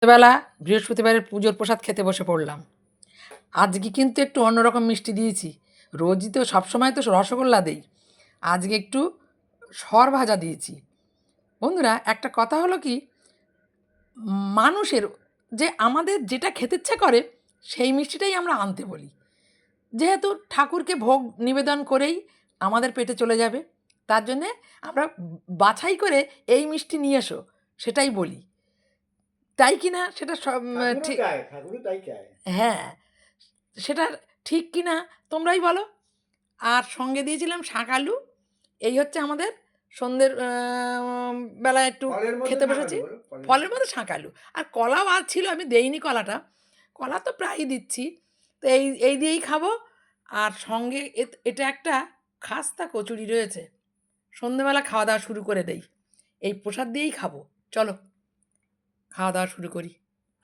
বেলা বৃহস্পতিবারের পুজোর প্রসাদ খেতে বসে পড়লাম। আজকে কিন্তু একটু অন্যরকম মিষ্টি দিয়েছি। রোজই তো সবসময় তো রসগোল্লা দেই, আজকে একটু সরভাজা দিয়েছি। বন্ধুরা, একটা কথা হলো কি, মানুষের যে আমাদের যেটা খেতে ইচ্ছা করে সেই মিষ্টিটাই আমরা আনতে বলি, যেহেতু ঠাকুরকে ভোগ নিবেদন করেই আমাদের পেটে চলে যাবে, তার জন্যে আমরা বাছাই করে এই মিষ্টি নিয়ে এসো সেটাই বলি, তাই কি না? সেটা সব ঠিক, ঠাকুরও তাই চায়। হ্যাঁ, সেটা ঠিক কি না তোমরাই বলো। আর সঙ্গে দিয়েছিলাম শাক আলু। এই হচ্ছে আমাদের সন্ধ্যের বেলায় একটু ফলের মধ্যে খেতে শাক আলু বসেছি। বলো, ফলের মধ্যে শাক আলু। আর কলাও আজ ছিল, আমি দেইনি কলাটা। কলা তো প্রায়ই দিচ্ছি। তো এই দিয়েই খাবো। আর সঙ্গে এটা একটা খাস্তা কচুরি রয়েছে। সন্ধ্যেবেলা খাওয়া-দাওয়া শুরু করে দেই। এই প্রসাদ দিয়েই খাবো। চলো, খাওয়া-দাওয়া শুরু করি।